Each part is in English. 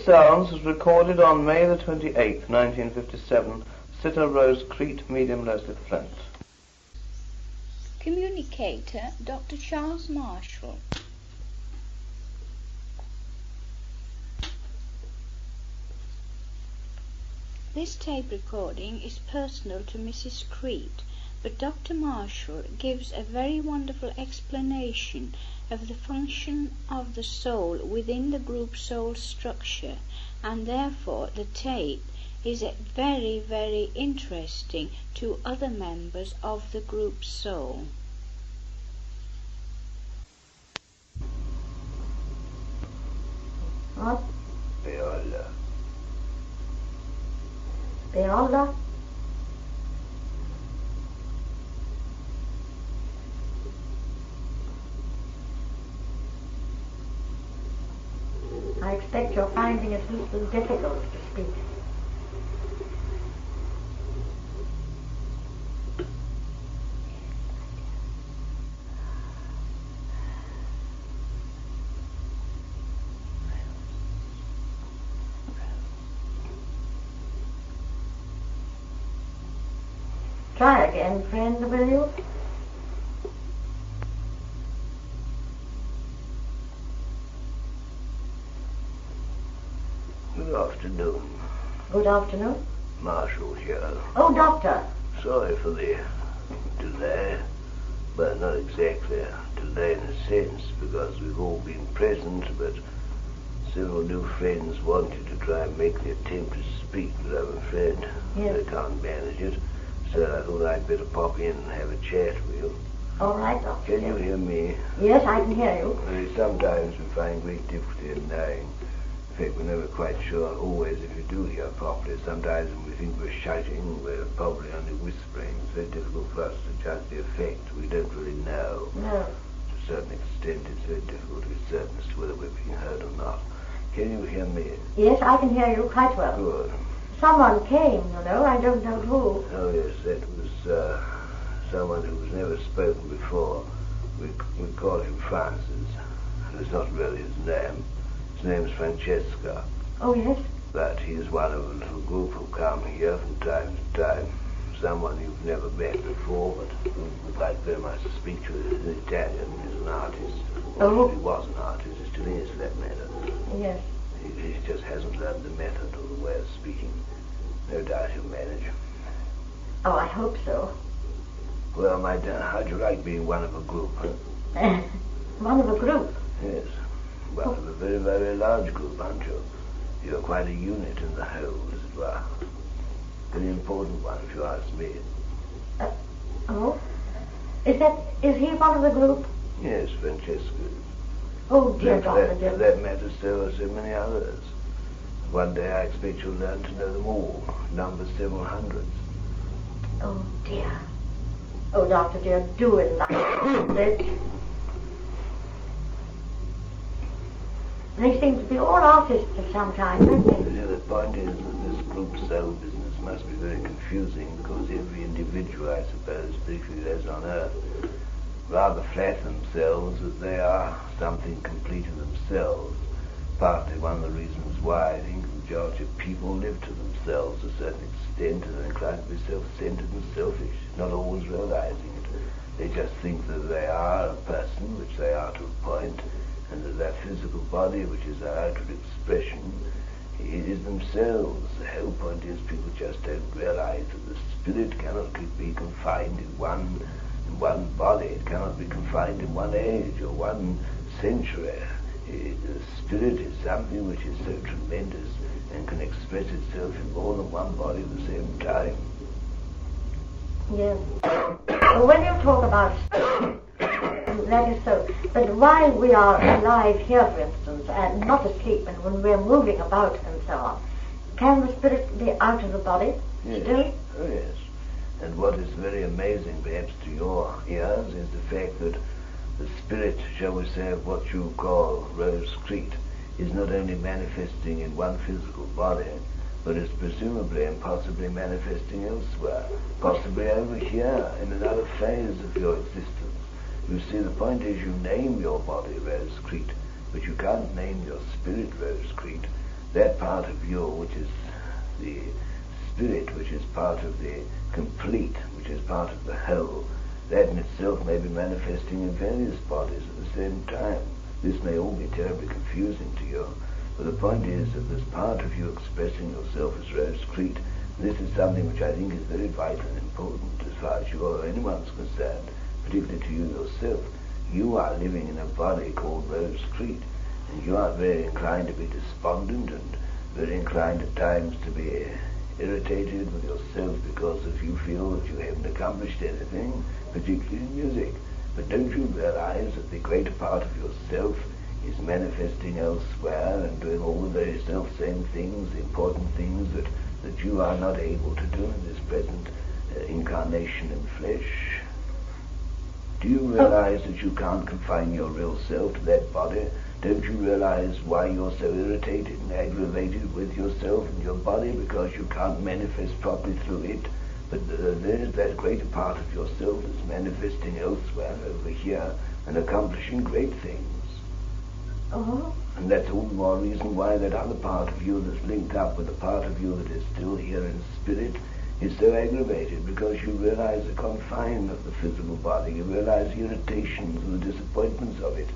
sounds was recorded on May the 28th, 1957, Sitter Rose, Crete, medium Leslie Flint. Communicator Dr. Charles Marshall. This tape recording is personal to Mrs. Crete, but Dr. Marshall gives a very wonderful explanation of the function of the soul within the group soul structure, and therefore the tape is very, very interesting to other members of the group soul. What? Beola. Beola? I expect you're finding it a little difficult to speak. Try again, friend, will you? Good afternoon. Good afternoon. Marshall here. Oh, Doctor. Sorry for the delay. Well, not exactly a delay in a sense, because we've all been present, but several new friends wanted to try and make the attempt to speak, but I'm afraid they can't manage it. So I thought I'd better pop in and have a chat with you. All right, Doctor. Can you hear me? Yes, I can hear you. Sometimes we find great difficulty in knowing. In fact, we're never quite sure always if you do hear properly. Sometimes when we think we're shouting, we're probably only whispering. It's very difficult for us to judge the effect. We don't really know. No. To a certain extent, it's very difficult to be certain as to whether we're being heard or not. Can you hear me? Yes, I can hear you quite well. Good. Someone came, you know. I don't know who. Oh, yes, that was someone who was never spoken before. We call him Francis. It's not really his name. His name's Francesca. Oh, yes? But he is one of a little group who come here from time to time. Someone you've never met before, but who would like very much to speak to. He's an Italian. He's an artist. Oh. He was an artist. He still is, for that matter. Yes. He just hasn't learned the method or the way of speaking. No doubt he'll manage. Oh, I hope so. Well, my dear, how'd you like being one of a group? One of a group? Yes. One of a very, very large group, aren't you? You're quite a unit in the whole, as it were. Very important one, if you ask me. Oh? Is he one of the group? Yes, Francesca. Oh, dear Doctor, For that matter, so are so many others. One day I expect you'll learn to know them all, number several hundreds. Oh, dear. Oh, Doctor, dear, do enlighten. They seem to be all artists of some kind, don't they? The point is that this group soul business must be very confusing, because every individual, I suppose, particularly those on Earth, rather flatter themselves that they are something complete in themselves. Partly one of the reasons why I think the majority of people live to themselves to a certain extent and are inclined to be self-centered and selfish, not always realizing it. They just think that they are a person, which they are to a point, and that their physical body, which is their outward expression, is themselves. The whole point is people just don't realize that the spirit cannot be confined in one body. It cannot be confined in one age or one century. The spirit is something which is so tremendous and can express itself in more than one body at the same time. Yes. Well, when you talk about that is so. But while we are alive here, for instance, and not asleep, and when we're moving about and so on, can the spirit be out of the body still? Oh, yes. And what is very amazing, perhaps to your ears, is the fact that the spirit, shall we say, of what you call Rose Crete, is not only manifesting in one physical body, but is presumably and possibly manifesting elsewhere, possibly over here, in another phase of your existence. You see, the point is you name your body Rose Crete, but you can't name your spirit Rose Crete, that part of you which is the spirit, which is part of the complete, which is part of the whole, that in itself may be manifesting in various bodies at the same time. This may all be terribly confusing to you, but the point is that this part of you expressing yourself as Rose Crete, this is something which I think is very vital and important as far as you or anyone's concerned, particularly to you yourself. You are living in a body called Rose Crete, and you are very inclined to be despondent and very inclined at times to be irritated with yourself because if you feel that you haven't accomplished anything, particularly in music. But don't you realize that the greater part of yourself is manifesting elsewhere and doing all the very self-same things, the important things that you are not able to do in this present incarnation in flesh? Do you realize that you can't confine your real self to that body? Don't you realize why you're so irritated and aggravated with yourself and your body? Because you can't manifest properly through it. But there's that greater part of yourself that's manifesting elsewhere, over here, and accomplishing great things. Oh. And that's all the more reason why that other part of you that's linked up with the part of you that is still here in spirit is so aggravated, because you realize the confine of the physical body, you realize the irritations and the disappointments of it.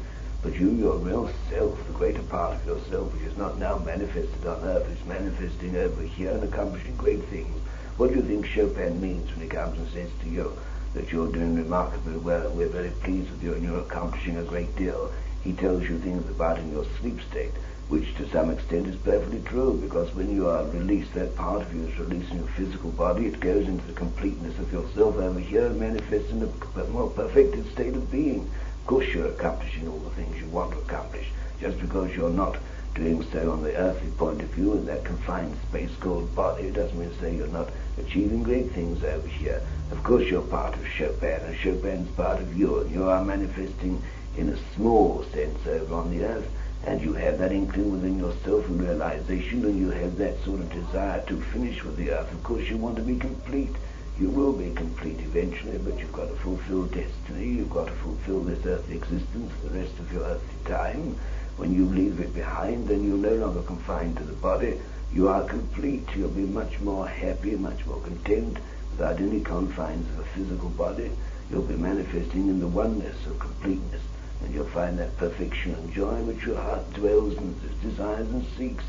But you, your real self, the greater part of yourself, which is not now manifested on earth, is manifesting over here and accomplishing great things. What do you think Chopin means when he comes and says to you that you're doing remarkably well and we're very pleased with you and you're accomplishing a great deal? He tells you things about in your sleep state, which to some extent is perfectly true, because when you are released, that part of you is releasing your physical body, it goes into the completeness of yourself over here and manifests in a more perfected state of being. Of course you're accomplishing all the things you want to accomplish. Just because you're not doing so on the earthly point of view in that confined space called body, it doesn't mean to say you're not achieving great things over here. Of course you're part of Chopin, and Chopin's part of you, and you are manifesting in a small sense over on the earth, and you have that inkling within yourself and realization, and you have that sort of desire to finish with the earth. Of course you want to be complete. You will be complete eventually, but you've got to fulfill destiny, you've got to fulfill this earthly existence for the rest of your earthly time. When you leave it behind, then you're no longer confined to the body. You are complete. You'll be much more happy, much more content, without any confines of a physical body. You'll be manifesting in the oneness of completeness, and you'll find that perfection and joy which your heart dwells and desires and seeks.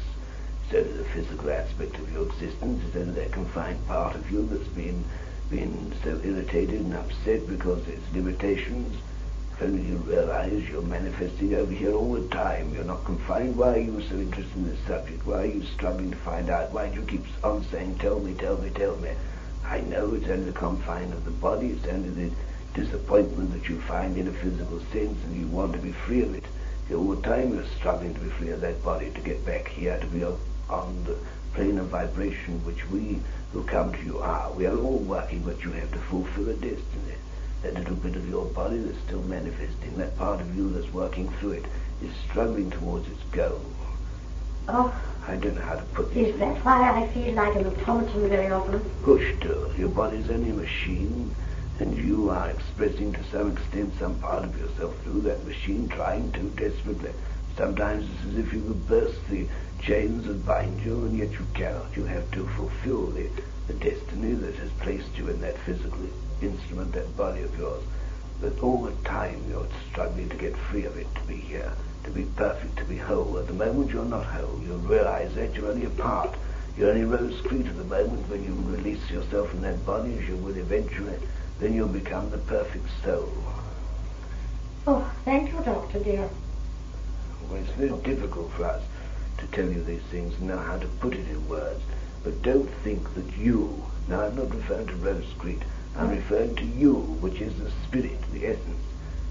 Instead of the physical aspect of your existence, instead of that confined part of you that's been so irritated and upset because of its limitations. If only you realize you're manifesting over here all the time. You're not confined. Why are you so interested in this subject? Why are you struggling to find out? Why do you keep on saying, tell me, tell me, tell me? I know it's only the confine of the body. It's only the disappointment that you find in a physical sense, and you want to be free of it. All the time you're struggling to be free of that body, to get back here, to be on the plane of vibration which we who come to you are. We are all working, but you have to fulfill a destiny. That little bit of your body that's still manifesting, that part of you that's working through it, is struggling towards its goal. Oh. I don't know how to put this. Is that why I feel like an automaton very often? Push to. Your body's only a machine, and you are expressing to some extent some part of yourself through that machine, trying to desperately. Sometimes it's as if you could burst the chains that bind you, and yet you cannot. You have to fulfill the destiny that has placed you in that physical instrument, that body of yours. But all the time you're struggling to get free of it, to be here, to be perfect, to be whole. At the moment you're not whole. You realize that you're only a part. You're only Rose Crete at the moment. When you release yourself from that body, as you will eventually, then you'll become the perfect soul. Oh, thank you, Doctor dear. Well, it's very difficult for us to tell you these things and know how to put it in words. But don't think that you, now I'm not referring to Rose Crete, I'm referring to you, which is the spirit, the essence.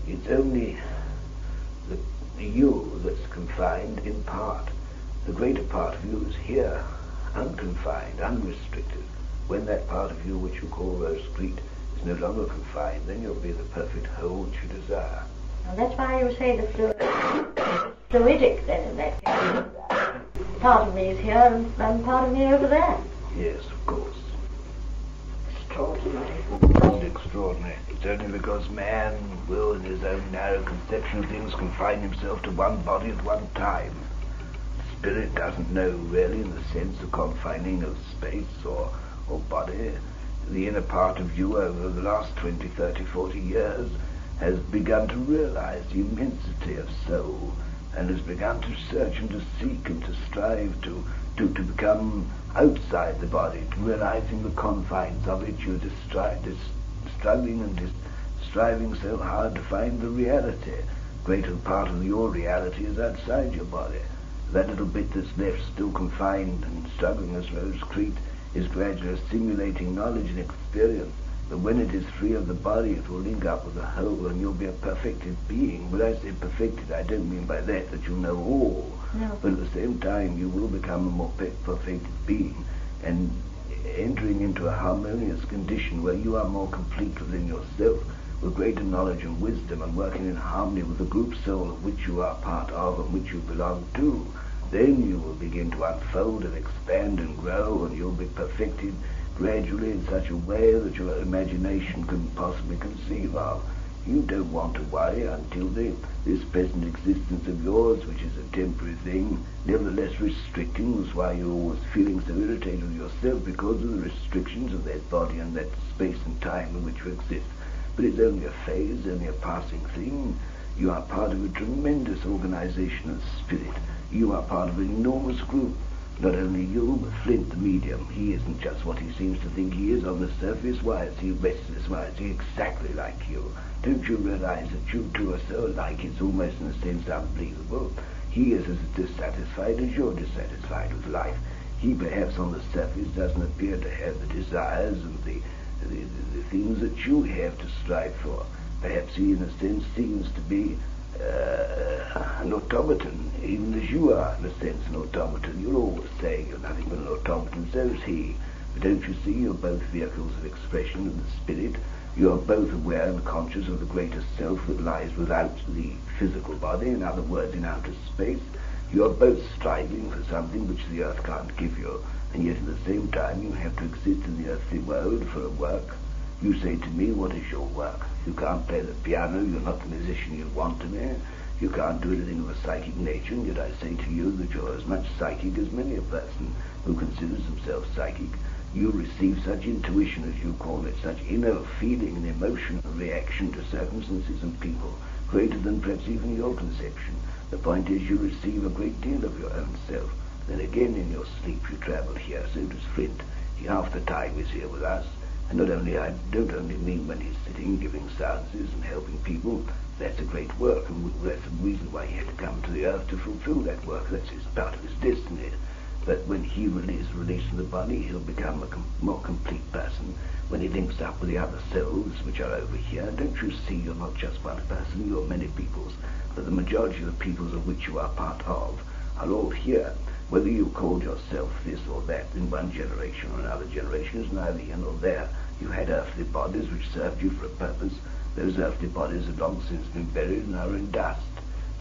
It's only the you that's confined in part. The greater part of you is here, unconfined, unrestricted. When that part of you which you call Rose Crete is no longer confined, then you'll be the perfect whole which you desire. Well, that's why you say the fluidic then in that case. Part of me is here and part of me over there. Yes, of course. Extraordinary. It's extraordinary. It's only because man will, in his own narrow conception of things, confine himself to one body at one time. spirit doesn't know really in the sense of confining of space or body. The inner part of you over the last 20, 30, 40 years has begun to realize the immensity of soul and has begun to search and to seek and to strive to become outside the body, to realizing the confines of it. You're just struggling and just striving so hard to find the reality. Greater part of your reality is outside your body. That little bit that's left still confined and struggling as Rose Crete is gradually assimilating knowledge and experience. But when it is free of the body, it will link up with the whole and you'll be a perfected being. When I say perfected, I don't mean by that you'll know all. No. But at the same time, you will become a more perfected being and entering into a harmonious condition where you are more complete within yourself, with greater knowledge and wisdom and working in harmony with the group soul of which you are part of and which you belong to. Then you will begin to unfold and expand and grow, and you'll be perfected gradually in such a way that your imagination can possibly conceive of. You don't want to worry until this present existence of yours, which is a temporary thing, nevertheless restricting. That's why you're always feeling so irritated with yourself, because of the restrictions of that body and that space and time in which you exist. But it's only a phase, only a passing thing. You are part of a tremendous organization of spirit. You are part of an enormous group. Not only you, but Flint, the medium. He isn't just what he seems to think he is on the surface. Why is he restless? Why is he exactly like you? Don't you realize that you two are so alike, it's almost in a sense unbelievable? He is as dissatisfied as you're dissatisfied with life. He perhaps on the surface doesn't appear to have the desires and the things that you have to strive for. Perhaps he in a sense seems to be an automaton, even as you are in a sense an automaton. You're always saying you're nothing but an automaton, so is he. But don't you see, you're both vehicles of expression of the spirit. You are both aware and conscious of the greater self that lies without the physical body, in other words, in outer space. You are both striving for something which the earth can't give you, and yet at the same time you have to exist in the earthly world for a work. You say to me, what is your work? You can't play the piano, you're not the musician you want to be. You can't do anything of a psychic nature, and yet I say to you that you're as much psychic as many a person who considers himself psychic. You receive such intuition, as you call it, such inner feeling and emotional reaction to circumstances and people, greater than perhaps even your conception. The point is, you receive a great deal of your own self. Then again in your sleep you travel here, so does Flint. He half the time is here with us. And not only, I don't only mean when he's sitting giving seances and helping people. That's a great work, and that's the reason why he had to come to the earth to fulfill that work. That's part of his destiny. But when he is released from the body, he'll become a more complete person. When he links up with the other souls which are over here, don't you see you're not just one person, you're many peoples. But the majority of the peoples of which you are part of are all here. Whether you called yourself this or that in one generation or another generation is neither here nor there. You had earthly bodies which served you for a purpose. Those earthly bodies have long since been buried and are in dust.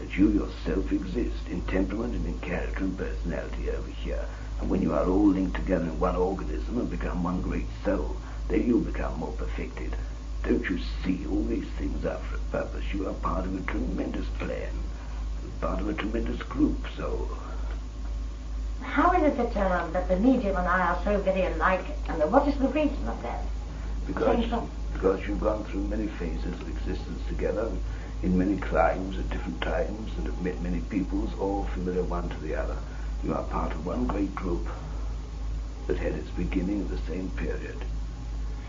But you yourself exist in temperament and in character and personality over here. And when you are all linked together in one organism and become one great soul, then you become more perfected. Don't you see all these things are for a purpose? You are part of a tremendous plan, part of a tremendous group, so... How is it that the medium and I are so very alike, and what is the reason of that? Because you've gone through many phases of existence together, in many climes at different times, and have met many peoples, all familiar one to the other. You are part of one great group that had its beginning at the same period.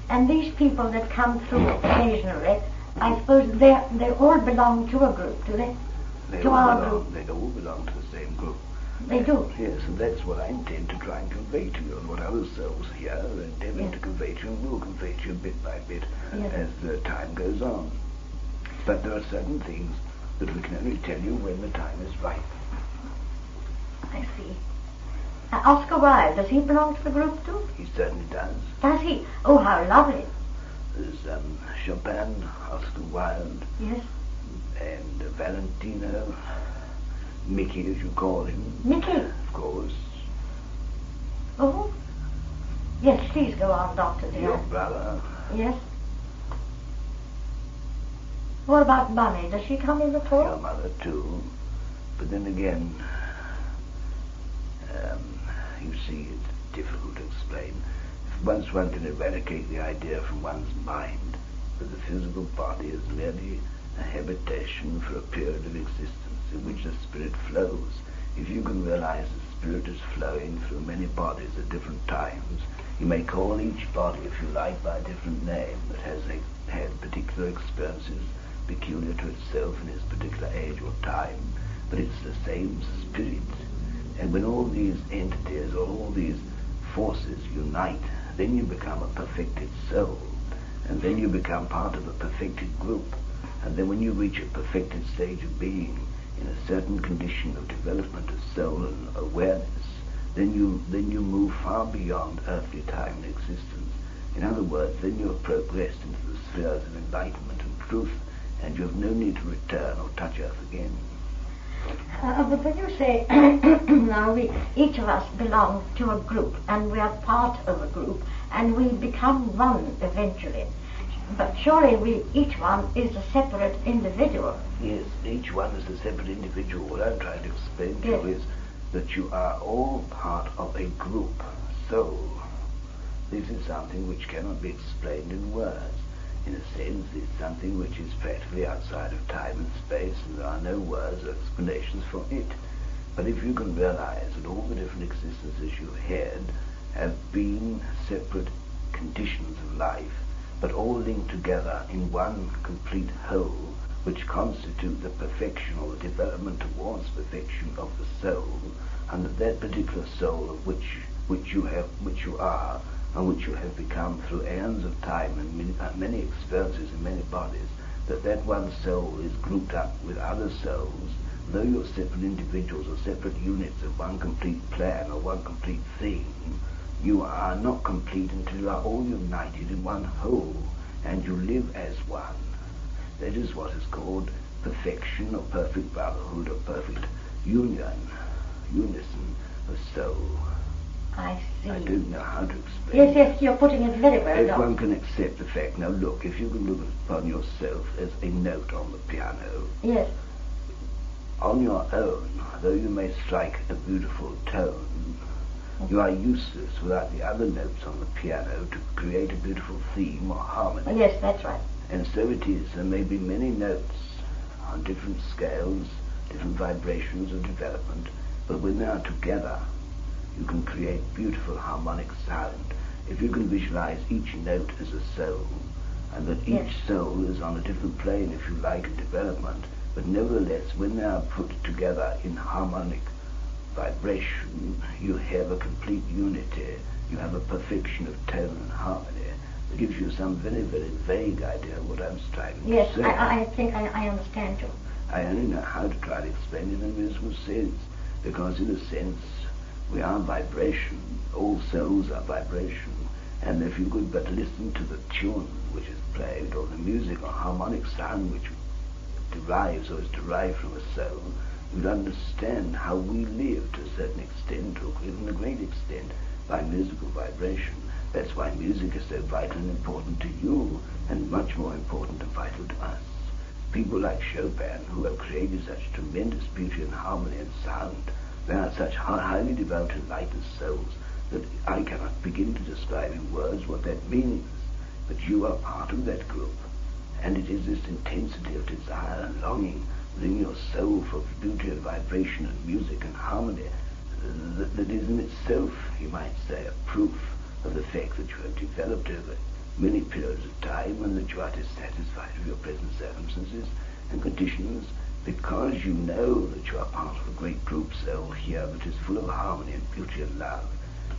And these people that come through occasionally, I suppose they all belong to a group, do they? They all belong to the same group. They do? Yes, and that's what I intend to try and convey to you, and what other souls here are endeavouring to convey to you, and will convey to you bit by bit as the time goes on. But there are certain things that we can only tell you when the time is right. I see. Oscar Wilde, does he belong to the group too? He certainly does. Does he? Oh, how lovely. There's Chopin, Oscar Wilde, yes, and Valentino, Mickey, as you call him. Mickey? Of course. Oh? Yes, please go on, Doctor dear. Your brother. Yes. What about Mummy? Does she come in at all? Your mother, too. But then again, you see, it's difficult to explain. Once one can eradicate the idea from one's mind that the physical body is merely a habitation for a period of existence in which the spirit flows, if you can realize the spirit is flowing through many bodies at different times, you may call each body, if you like, by a different name that has had particular experiences peculiar to itself in its particular age or time, but it's the same spirit. And when all these entities or all these forces unite, then you become a perfected soul, and then you become part of a perfected group. And then when you reach a perfected stage of being in a certain condition of development of soul and awareness, then you move far beyond earthly time and existence. In other words, then you have progressed into the spheres of enlightenment and truth, and you have no need to return or touch earth again. But when you say, now each of us belong to a group, and we are part of a group, and we become one eventually. But surely each one is a separate individual. Yes, each one is a separate individual. What I'm trying to explain to you is that you are all part of a group, soul. This is something which cannot be explained in words. In a sense, it's something which is practically outside of time and space, and there are no words or explanations for it. But if you can realize that all the different existences you've had have been separate conditions of life, but all linked together in one complete whole, which constitute the perfection or the development towards perfection of the soul, and that particular soul of which you are, and which you have become through aeons of time and many experiences in many bodies, that one soul is grouped up with other souls. Though you're separate individuals or separate units of one complete plan or one complete thing, you are not complete until you are all united in one whole, and you live as one. That is what is called perfection or perfect brotherhood or perfect unison of soul. I see. I don't know how to explain. Yes, you're putting it very well. If one can accept the fact. Now look, if you can look upon yourself as a note on the piano. Yes. On your own, though you may strike a beautiful tone, you are useless without the other notes on the piano to create a beautiful theme or harmony. Yes, that's right. And so it is. There may be many notes on different scales, different vibrations of development, but when they are together, you can create beautiful harmonic sound. If you can visualize each note as a soul, and that each soul is on a different plane, if you like, of development, but nevertheless, when they are put together in harmonic vibration, you have a complete unity, you have a perfection of tone and harmony. It gives you some very, very vague idea of what I'm striving to say. Yes, I think I understand you. I only know how to try to explain it in a reasonable sense, because in a sense, we are vibration. All souls are vibration. And if you could but listen to the tune which is played, or the music or harmonic sound which derives or is derived from a soul, you'd understand how we live to a certain extent, or even a great extent, by musical vibration. That's why music is so vital and important to you, and much more important and vital to us. People like Chopin, who have created such tremendous beauty and harmony and sound, they are such highly devout and enlightened souls that I cannot begin to describe in words what that means. But you are part of that group, and it is this intensity of desire and longing within your soul for beauty and vibration and music and harmony that is in itself, you might say, a proof of the fact that you have developed over many periods of time, and that you are dissatisfied with your present circumstances and conditions, because you know that you are part of a great group soul here that is full of harmony and beauty and love.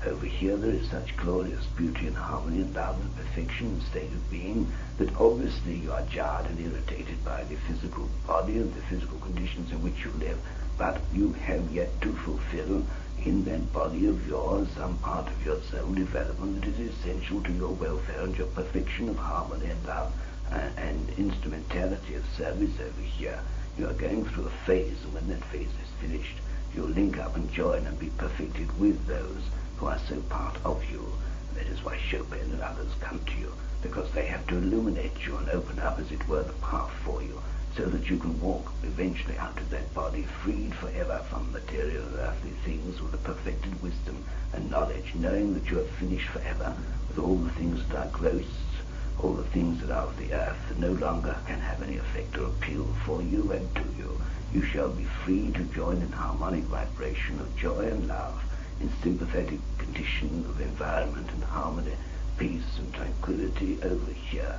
Over here there is such glorious beauty and harmony and love and perfection and state of being that obviously you are jarred and irritated by the physical body and the physical conditions in which you live, but you have yet to fulfill in that body of yours some part of your soul development that is essential to your welfare and your perfection of harmony and love and instrumentality of service over here. You are going through a phase, and when that phase is finished, you'll link up and join and be perfected with those who are so part of you. That is why Chopin and others come to you, because they have to illuminate you and open up, as it were, the path for you. so that you can walk eventually out of that body freed forever from material and earthly things with a perfected wisdom and knowledge, knowing that you are finished forever with all the things that are gross, all the things that are of the earth that no longer can have any effect or appeal for you and to you. You shall be free to join in harmonic vibration of joy and love, in sympathetic condition of environment and harmony, peace and tranquility over here.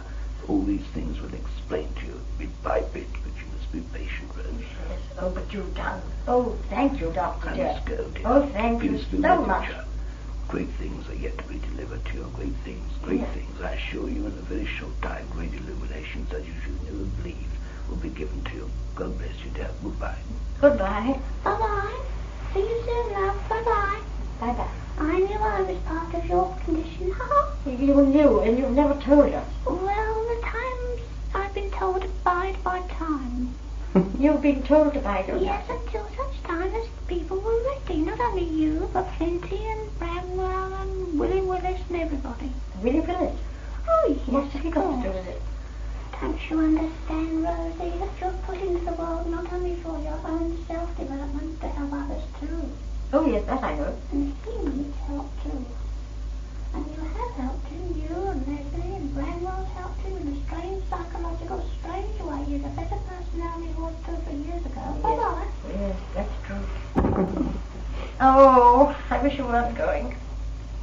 All these things will explain to you bit by bit, but you must be patient, Rose. Yes. Oh, but you've done. Oh, thank you, Dr. I dear. must go, dear. Oh, thank you Peacefully so with much. you. Great things are yet to be delivered to you. Great things, I assure you, in a very short time, great illuminations that you should never believe will be given to you. God bless you, dear. Goodbye. Goodbye. Bye-bye. See you soon, love. Bye-bye. Bye-bye. I knew I was part of your condition. You knew, and you've never told us. Well, the times I've been told to bide by time. You've been told to bide your Yes, time. until such time as people were ready. Not only you, but Flinty and Rãzvan and Willie Willis and everybody. Willie Willis. Oh, yes, What's he of got to course. do with it? Don't you understand, Rosie, that you're put into the world not only for your own self-development, but of others too. Oh, yes, that I know. And he needs help too. And you have helped him, you and Leslie and Rãzvan's helped him in a strange, psychological, strange way. He's a better person now than he was 2 or 3 years ago. Bye-bye. Yes, that's true. Oh, I wish you weren't going.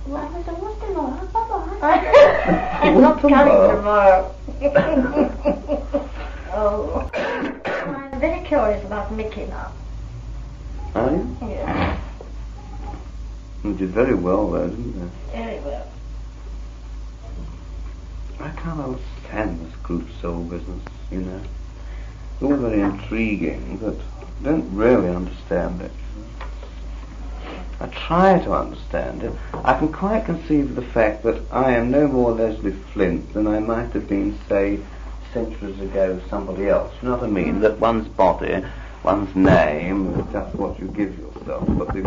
Well, there's always tomorrow. Bye-bye. I'm not coming tomorrow. Oh. I'm very curious about Mickey now. Are you? Yes, You did very well there, didn't you? very well. I can't understand this group soul business, you know. It's all very intriguing, but I don't really understand it. I try to understand it. I can quite conceive of the fact that I am no more Leslie Flint than I might have been, say, centuries ago, somebody else. You know what I mean? That one's body, one's name, is just what you give yourself, but the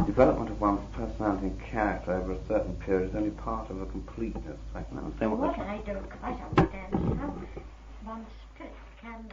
development of one's personality and character over a certain period is only part of a completeness. I can understand what What I don't quite understand is how one's spirit can